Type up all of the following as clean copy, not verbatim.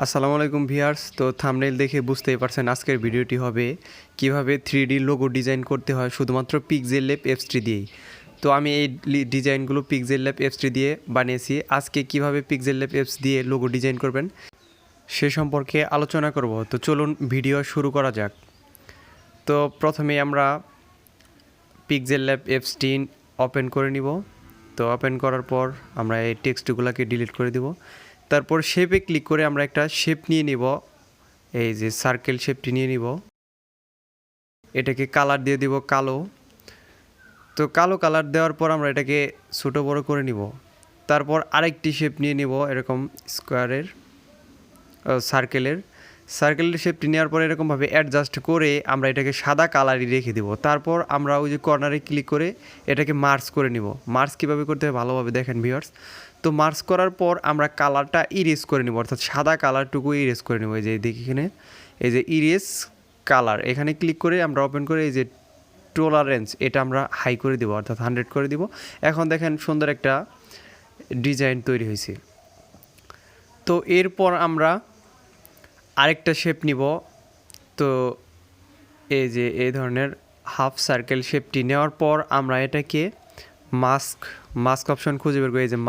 আসসালামু আলাইকুম ভিউয়ার্স। তো থাম্বনেল দেখে বুঝতেই পারছেন আজকের ভিডিওটি হবে কিভাবে 3D লোগো ডিজাইন করতে হয় শুধুমাত্র pixellab অ্যাপসটি দিয়েই। তো আমি এই ডিজাইনগুলো pixellab অ্যাপসটি দিয়ে বানিয়েছি। আজকে কিভাবে pixellab অ্যাপস দিয়ে লোগো ডিজাইন করবেন সে সম্পর্কে আলোচনা করব। তো চলুন ভিডিও শুরু করা যাক। তো প্রথমে আমরা pixellab অ্যাপসটি ওপেন করে নিব। তো ওপেন করার পর আমরা এই টেক্সটগুলোকে ডিলিট করে দিব। তারপর শেপে ক্লিক করে আমরা একটা শেপ নিয়ে নিব, এই যে সার্কেল শেপটি নিয়ে নিব। এটাকে কালার দিয়ে দিব কালো। তো কালো কালার দেওয়ার পর আমরা এটাকে ছোটো বড় করে নিব। তারপর আরেকটি শেপ নিয়ে নিব এরকম স্কোয়ারের সার্কেলের শেপটি নেওয়ার পর এরকমভাবে অ্যাডজাস্ট করে আমরা এটাকে সাদা কালারই রেখে দিব। তারপর আমরা ওই যে কর্নারে ক্লিক করে এটাকে মার্জ করে নিব। মার্জ কীভাবে করতে হয় ভালোভাবে দেখেন ভিউয়ার্স। তো মার্জ করার পর আমরা কালারটা ইরেজ করে নিব, অর্থাৎ সাদা কালারটুকু ইরেজ করে নেব। এই যে দেখি এখানে এই যে ইরেজ কালার, এখানে ক্লিক করে আমরা ওপেন করে এই যে টলারেন্স এটা আমরা হাই করে দিব, অর্থাৎ 100 করে দিব। এখন দেখেন সুন্দর একটা ডিজাইন তৈরি হয়েছে। তো এরপর আমরা আরেকটা শেপ নিব। তো এই যে এই ধরনের হাফ সার্কেল শেপটি নেওয়ার পর আমরা এটাকে মাস্ক অপশন খুঁজে বের করি। এই যে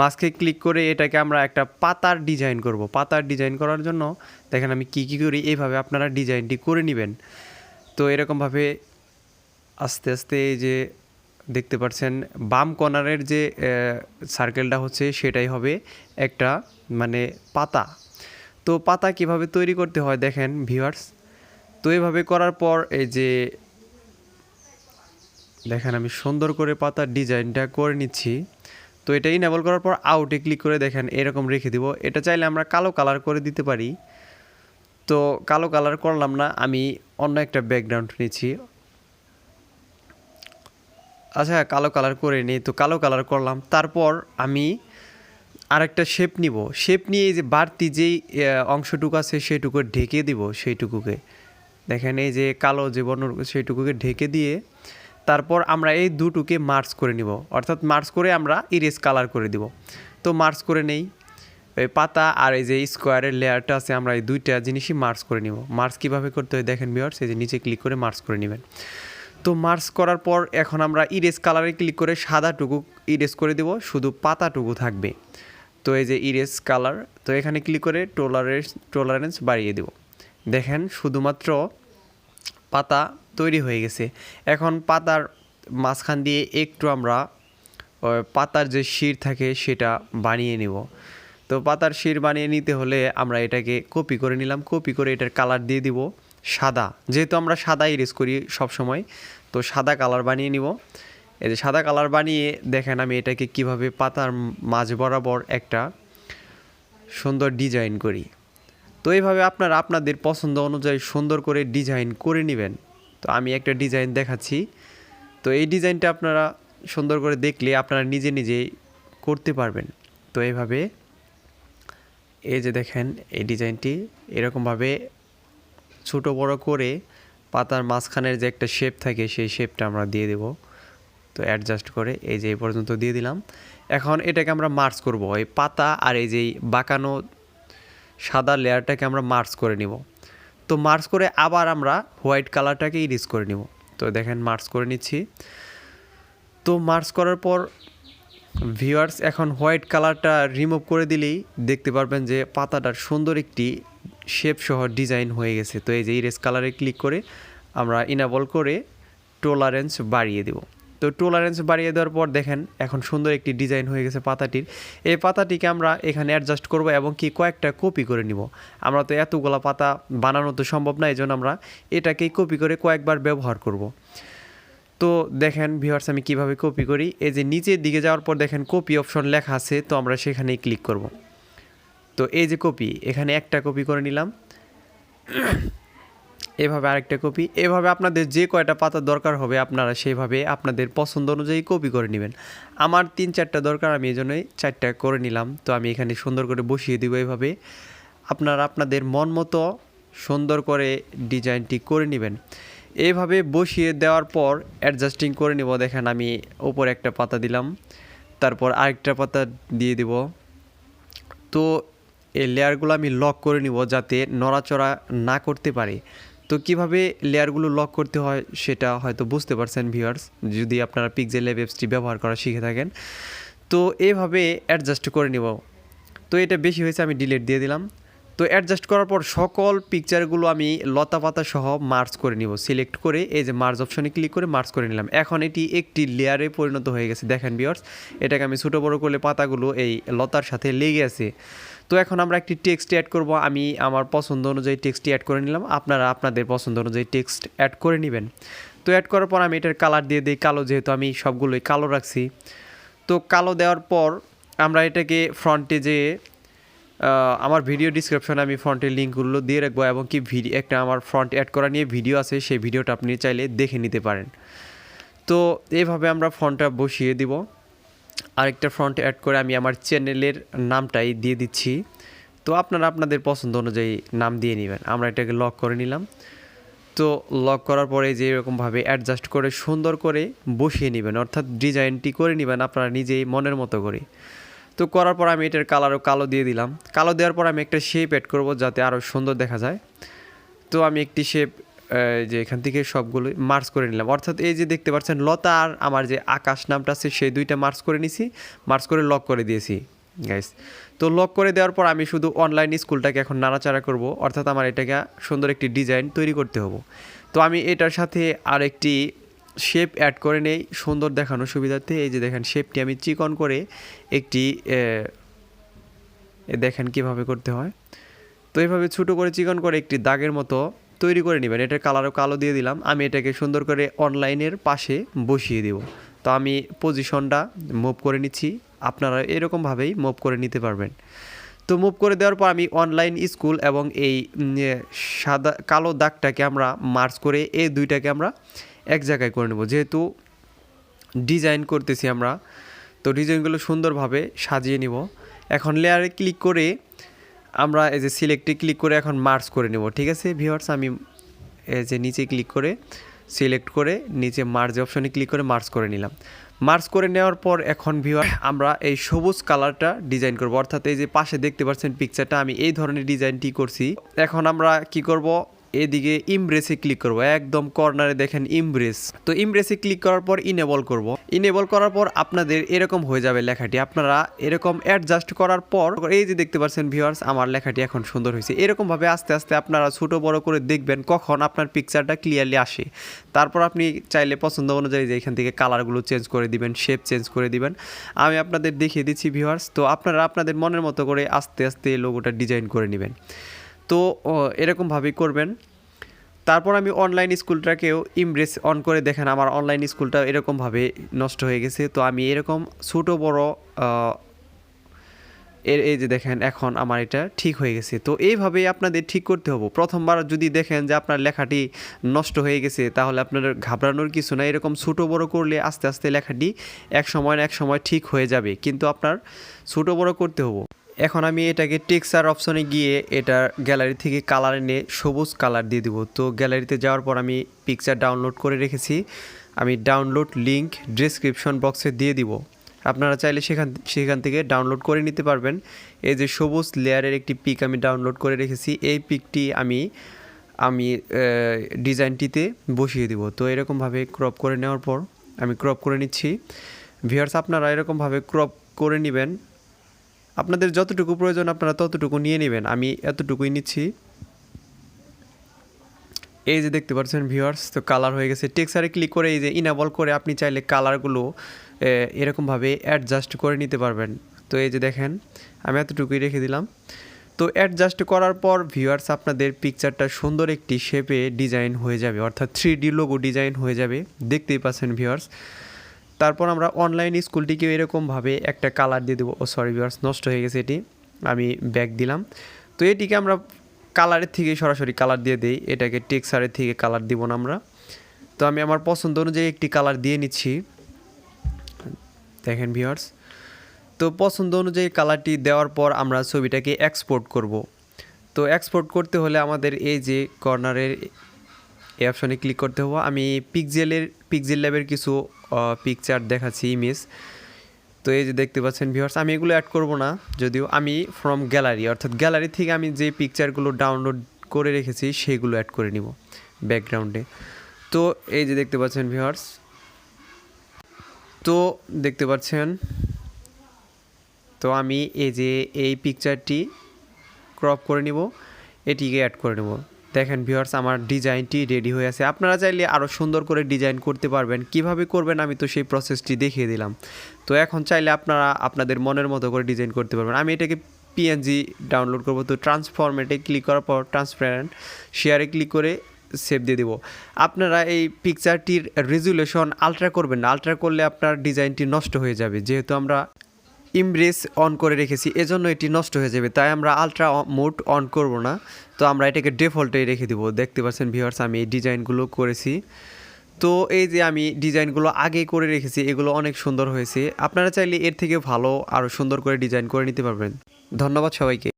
মাস্কে ক্লিক করে এটাকে আমরা একটা পাতার ডিজাইন করব। পাতার ডিজাইন করার জন্য দেখেন আমি কি করি, এইভাবে আপনারা ডিজাইনটি করে নেবেন। তো এরকমভাবে আস্তে আস্তে এই যে দেখতে পাচ্ছেন বাম কর্নারের যে সার্কেলটা হচ্ছে সেটাই হবে একটা মানে পাতা। তো পাতা কিভাবে তৈরি করতে হয় দেখেন ভিউয়ার্স। তো এইভাবে করার পর এই যে দেখেন আমি সুন্দর করে পাতার ডিজাইনটা করে নিচ্ছি। তো এটা ইনেবল করার পর আউটে ক্লিক করে দেখেন এরকম রেখে দিব। এটা চাইলে আমরা কালো কালার করে দিতে পারি। তো কালো কালার করলাম না, আমি অন্য একটা ব্যাকগ্রাউন্ড নিচ্ছি। আচ্ছা কালো কালার করে নিই। তো কালো কালার করলাম, তারপর আমি আরেকটা শেপ নিব। শেপ নিয়ে এই যে বাড়তি যেই অংশটুকু আছে সেটুকু ঢেকে দিব। সেইটুকুকে দেখেন এই যে কালো যে বর্ণ সেইটুকুকে ঢেকে দিয়ে তারপর আমরা এই দুটোকে মার্জ করে নিব, অর্থাৎ মার্জ করে আমরা ইরেজ কালার করে দিব। তো মার্জ করে নেই এই পাতা আর এই যে স্কোয়ারের লেয়ারটা আছে, আমরা এই দুইটা জিনিসই মার্জ করে নিব। মার্জ কীভাবে করতে হয় দেখেন ভিউয়ার্স, এই যে নিচে ক্লিক করে মার্জ করে নেবেন। তো মার্জ করার পর এখন আমরা ইরেজ কালারে ক্লিক করে সাদাটুকু ইরেজ করে দেব, শুধু পাতাটুকু থাকবে। তো এই যে ইরেজ কালার, তো এখানে ক্লিক করে টলারেন্স বাড়িয়ে দেব। দেখেন শুধুমাত্র পাতা তৈরি হয়ে গেছে। এখন পাতার মাঝখান দিয়ে একটু আমরা পাতার যে শির থাকে সেটা বানিয়ে নিব। তো পাতার শির বানিয়ে নিতে হলে আমরা এটাকে কপি করে নিলাম। কপি করে এটার কালার দিয়ে দিব সাদা, যেহেতু আমরা সাদা ইরেজ করি সব সময়। তো সাদা কালার বানিয়ে নিব। এই যে সাদা কালার বানিয়ে দেখেন আমি এটাকে কিভাবে পাতার মাঝ বরাবর একটা সুন্দর ডিজাইন করি। তো এইভাবে আপনারা আপনাদের পছন্দ অনুযায়ী সুন্দর করে ডিজাইন করে নেবেন। তো আমি একটা ডিজাইন দেখাচ্ছি। তো এই ডিজাইনটা আপনারা সুন্দর করে দেখলে আপনারা নিজে নিজেই করতে পারবেন। তো এইভাবে এই যে দেখেন এই ডিজাইনটি এরকমভাবে ছোটো বড় করে পাতার মাঝখানের যে একটা শেপ থাকে সেই শেপটা আমরা দিয়ে দেব। তো অ্যাডজাস্ট করে এই যে এই পর্যন্ত দিয়ে দিলাম। এখন এটাকে আমরা মার্জ করব, এই পাতা আর এই যে বাঁকানো সাদা লেয়ারটাকে আমরা মার্জ করে নিব। তো মার্জ করে আবার আমরা হোয়াইট কালারটাকে ইরেজ করে নিব। তো দেখেন মার্জ করে নিচ্ছি। তো মার্জ করার পর ভিউয়ার্স এখন হোয়াইট কালারটা রিমুভ করে দিলেই দেখতে পারবেন যে পাতাটার সুন্দর একটি শেপ সহ ডিজাইন হয়ে গেছে। তো এই যে ইরেজ কালারে ক্লিক করে আমরা ইনেবল করে টলারেন্স বাড়িয়ে দেব। তো টলারেন্স বাড়িয়ে দেওয়ার পর দেখেন এখন সুন্দর একটি ডিজাইন হয়ে গেছে পাতাটির। এই পাতাটিকে আমরা এখানে অ্যাডজাস্ট করব এবং কি কয়েকটা কপি করে নিব। আমরা তো এতগুলো পাতা বানানো তো সম্ভব না, এই জন্য আমরা এটাকেই কপি করে কয়েকবার ব্যবহার করব। তো দেখেন ভিউয়ার্স আমি কিভাবে কপি করি। এই যে নিচের দিকে যাওয়ার পর দেখেন কপি অপশন লেখা আছে, তো আমরা সেখানেই ক্লিক করব। তো এই যে কপি, এখানে একটা কপি করে নিলাম, এভাবে আরেকটা কপি। এভাবে আপনাদের যে কয়টা পাতা দরকার হবে আপনারা সেইভাবে আপনাদের পছন্দ অনুযায়ী কপি করে নেবেন। আমার 3-4টা দরকার, আমি এই জন্যই 4টা করে নিলাম। তো আমি এখানে সুন্দর করে বসিয়ে দিব। এইভাবে আপনারা আপনাদের মন মতো সুন্দর করে ডিজাইনটি করে নেবেন। এইভাবে বসিয়ে দেওয়ার পর অ্যাডজাস্টিং করে নিব। দেখেন আমি ওপরে একটা পাতা দিলাম, তারপর আরেকটা পাতা দিয়ে দিব। তো এই লেয়ারগুলো আমি লক করে নিব যাতে নড়াচড়া না করতে পারে। তো কিভাবে লেয়ারগুলো লক করতে হয় সেটা হয়তো বুঝতে পারছেন ভিউয়ার্স, যদি আপনারা পিক্সেলল্যাব অ্যাপসটি ব্যবহার করা শিখে থাকেন। তো এভাবে অ্যাডজাস্ট করে নিব। তো এটা বেশি হয়েছে, আমি ডিলিট দিয়ে দিলাম। তো অ্যাডজাস্ট করার পর সকল পিকচারগুলো আমি লতা পাতা সহ মার্জ করে নিব। সিলেক্ট করে এই যে মার্জ অপশনে ক্লিক করে মার্জ করে নিলাম। এখন এটি একটি লেয়ারে পরিণত হয়ে গেছে। দেখেন ভিউয়ার্স, এটাকে আমি ছোটো বড়ো করলে পাতাগুলো এই লতার সাথে লেগে আছে। তো এখন আমরা একটি টেক্সট অ্যাড করব। আমি আমার পছন্দ অনুযায়ী টেক্সটটি অ্যাড করে নিলাম, আপনারা আপনাদের পছন্দ অনুযায়ী টেক্সট অ্যাড করে নেবেন। তো অ্যাড করার পর আমি এটার কালার দিয়ে দিই কালো, যেহেতু আমি সবগুলোই কালো রাখছি। তো কালো দেওয়ার পর আমরা এটাকে ফ্রন্টে যে আমার ভিডিও ডিসক্রিপশনে আমি ফ্রন্টের লিঙ্কগুলো দিয়ে রাখবো, এবং কি একটা আমার ফ্রন্ট অ্যাড করা নিয়ে ভিডিও আছে, সেই ভিডিওটা আপনি চাইলে দেখে নিতে পারেন। তো এইভাবে আমরা ফ্রন্টটা বসিয়ে দিব। আরেকটা ফ্রন্ট অ্যাড করে আমি আমার চ্যানেলের নামটাই দিয়ে দিচ্ছি। তো আপনারা আপনাদের পছন্দ অনুযায়ী নাম দিয়ে নেবেন। আমরা এটাকে লক করে নিলাম। তো লক করার পরে যে এরকমভাবে অ্যাডজাস্ট করে সুন্দর করে বসিয়ে নেবেন, অর্থাৎ ডিজাইনটি করে নেবেন আপনারা নিজেই মনের মতো করে। তো করার পর আমি এটার কালারও কালো দিয়ে দিলাম। কালো দেওয়ার পর আমি একটা শেপ অ্যাড করব যাতে আরও সুন্দর দেখা যায়। তো আমি একটি শেপ যে এখান থেকে সবগুলো মার্চ করে নিলাম, অর্থাৎ এই যে দেখতে পাচ্ছেন লতা আর আমার যে আকাশ নামটা আছে সেই দুইটা মার্চ করে নিছি, মার্চ করে লক করে দিয়েছি গাইস। তো লক করে দেওয়ার পর আমি শুধু অনলাইন স্কুলটাকে এখন নাড়াচাড়া করব, অর্থাৎ আমার এটাকে সুন্দর একটি ডিজাইন তৈরি করতে হবে। তো আমি এটার সাথে আর একটি শেপ অ্যাড করে নেই সুন্দর দেখানোর সুবিধার্থে। এই যে দেখেন শেপটি আমি চিকন করে একটি দেখেন কিভাবে করতে হয়। তো এইভাবে ছোটো করে চিকন করে একটি দাগের মতো তৈরি করে নেবেন। এটার কালারও কালো দিয়ে দিলাম। আমি এটাকে সুন্দর করে অনলাইনের পাশে বসিয়ে দেব। তো আমি পজিশনটা মুভ করে নিচ্ছি, আপনারা এরকমভাবেই মুভ করে নিতে পারবেন। তো মুভ করে দেওয়ার পর আমি অনলাইন স্কুল এবং এই সাদা কালো দাগটাকে আমরা মার্চ করে এই দুইটাকে আমরা এক জায়গায় করে নেব, যেহেতু ডিজাইন করতেছি আমরা। তো ডিজাইনগুলো সুন্দরভাবে সাজিয়ে নিব। এখন লেয়ারে ক্লিক করে আমরা এই যে সিলেক্টে ক্লিক করে এখন মার্চ করে নেব। ঠিক আছে ভিউয়ার্স, আমি এই যে নিচে ক্লিক করে সিলেক্ট করে নিচে মার্জ অপশনে ক্লিক করে মার্চ করে নিলাম। মার্চ করে নেওয়ার পর এখন ভিউয়ার আমরা এই সবুজ কালারটা ডিজাইন করব, অর্থাৎ এই যে পাশে দেখতে পাচ্ছেন পিকচারটা, আমি এই ধরনের ডিজাইনটি করছি। এখন আমরা কি করব, এদিকে ইমব্রেসে ক্লিক করব, একদম কর্নারে দেখেন ইমব্রেস। তো ইমব্রেসে ক্লিক করার পর ইনেবল করব। ইনেবল করার পর আপনাদের এরকম হয়ে যাবে লেখাটি। আপনারা এরকম অ্যাডজাস্ট করার পর এই যে দেখতে পাচ্ছেন ভিউয়ার্স, আমার লেখাটি এখন সুন্দর হয়েছে। এরকমভাবে আস্তে আস্তে আপনারা ছোটো বড় করে দেখবেন কখন আপনার পিকচারটা ক্লিয়ারলি আসে। তারপর আপনি চাইলে পছন্দ অনুযায়ী যে এখান থেকে কালারগুলো চেঞ্জ করে দিবেন, শেপ চেঞ্জ করে দিবেন। আমি আপনাদের দেখিয়ে দিচ্ছি ভিউয়ার্স। তো আপনারা আপনাদের মনের মতো করে আস্তে আস্তে লোগোটা ডিজাইন করে নেবেন। তো এরকমভাবেই করবেন। তারপর আমি অনলাইন স্কুলটাকেও ইমব্রেস অন করে দেখেন আমার অনলাইন স্কুলটা এরকমভাবে নষ্ট হয়ে গেছে। তো আমি এরকম ছোটো বড় এই যে দেখেন এখন আমার এটা ঠিক হয়ে গেছে। তো এইভাবেই আপনাদের ঠিক করতে হবে। প্রথমবার যদি দেখেন যে আপনার লেখাটি নষ্ট হয়ে গেছে তাহলে আপনাদের ঘাবড়ানোর কিছু না। এরকম ছোটো বড় করলে আস্তে আস্তে লেখাটি এক সময় না এক সময় ঠিক হয়ে যাবে, কিন্তু আপনার ছোটো বড় করতে হবে। এখন আমি এটাকে টেক্সচার অপশনে গিয়ে এটা গ্যালারি থেকে কালার এনে সবুজ কালার দিয়ে দেবো। তো গ্যালারিতে যাওয়ার পর আমি পিকচার ডাউনলোড করে রেখেছি, আমি ডাউনলোড লিঙ্ক ডেসক্রিপশন বক্সে দিয়ে দিব। আপনারা চাইলে সেখান থেকে ডাউনলোড করে নিতে পারবেন। এই যে সবুজ লেয়ারের একটি পিক আমি ডাউনলোড করে রেখেছি, এই পিকটি আমি ডিজাইনটিতে বসিয়ে দিব। তো এরকমভাবে ক্রপ করে নেওয়ার পর আমি ক্রপ করে নিচ্ছি। ভিউয়ার্স, আপনারা এরকমভাবে ক্রপ করে নেবেন, আপনাদের যতটুকু প্রয়োজন আপনারা ততটুকু নিয়ে নেবেন। আমি এতটুকুই নিচ্ছি। এই যে দেখতে পাচ্ছেন ভিউয়ার্স, তো কালার হয়ে গেছে। টেক্সচারে ক্লিক করে এই যে ইনেবল করে আপনি চাইলে কালারগুলো এরকমভাবে অ্যাডজাস্ট করে নিতে পারবেন। তো এই যে দেখেন আমি এতটুকুই রেখে দিলাম। তো অ্যাডজাস্ট করার পর ভিউয়ার্স আপনাদের পিকচারটা সুন্দর একটি শেপে ডিজাইন হয়ে যাবে, অর্থাৎ 3D লোগো ডিজাইন হয়ে যাবে, দেখতেই পাচ্ছেন ভিউয়ার্স। তারপর আমরা অনলাইন স্কুলটিকেও এরকমভাবে একটা কালার দিয়ে দেবো। সরি ভিউয়ার্স, নষ্ট হয়ে গেছে এটি, আমি ব্যাক দিলাম। তো এটিকে আমরা কালারের থেকে সরাসরি কালার দিয়ে দিই, এটাকে টেক্সচারের থেকে কালার দিব না আমরা। তো আমি আমার পছন্দ অনুযায়ী একটি কালার দিয়ে নিচ্ছি, দেখেন ভিউয়ার্স। তো পছন্দ অনুযায়ী কালারটি দেওয়ার পর আমরা ছবিটাকে এক্সপোর্ট করব। তো এক্সপোর্ট করতে হলে আমাদের এই যে কর্নারের এই অপশনে ক্লিক করতে হবে। আমি পিক্সেল ল্যাবের কিছু পিকচার দেখাচ্ছি, ইমেজ। তো এই যে দেখতে পাচ্ছেন ভিউয়ার্স, আমি এগুলো অ্যাড করব না, যদিও আমি ফ্রম গ্যালারি অর্থাৎ গ্যালারি থেকে আমি যে পিকচারগুলো ডাউনলোড করে রেখেছি সেগুলো অ্যাড করে নিব ব্যাকগ্রাউন্ডে। তো এই যে দেখতে পাচ্ছেন ভিউয়ার্স, তো দেখতে পাচ্ছেন, তো আমি এই যে এই পিকচারটি ক্রপ করে নিব, এটিকে অ্যাড করে নেব। দেখেন ভিউয়ার্স, আমার ডিজাইনটি রেডি হয়ে আছে। আপনারা চাইলে আরও সুন্দর করে ডিজাইন করতে পারবেন, কিভাবে করবেন আমি তো সেই প্রসেসটি দেখিয়ে দিলাম। তো এখন চাইলে আপনারা আপনাদের মনের মতো করে ডিজাইন করতে পারবেন। আমি এটাকে পিএনজি ডাউনলোড করব, তো ট্রান্সফরমেটে ক্লিক করার পর ট্রান্সপারেন্ট শেয়ারে ক্লিক করে সেভ দিয়ে দেবো। আপনারা এই পিকচারটির রেজুলেশন আলট্রা করবেন না, আলট্রা করলে আপনার ডিজাইনটি নষ্ট হয়ে যাবে। যেহেতু আমরা ইমব্রেস অন করে রেখেছি এজন্য এটি নষ্ট হয়ে যাবে, তাই আমরা আলট্রা মোড অন করব না। তো আমরা এটাকে ডিফল্টেই রেখে দেবো। দেখতে পাচ্ছেন ভিউয়ার্স, আমি এই ডিজাইনগুলো করেছি। তো এই যে আমি ডিজাইনগুলো আগে করে রেখেছি, এগুলো অনেক সুন্দর হয়েছে। আপনারা চাইলে এর থেকে ভালো আরও সুন্দর করে ডিজাইন করে নিতে পারবেন। ধন্যবাদ সবাইকে।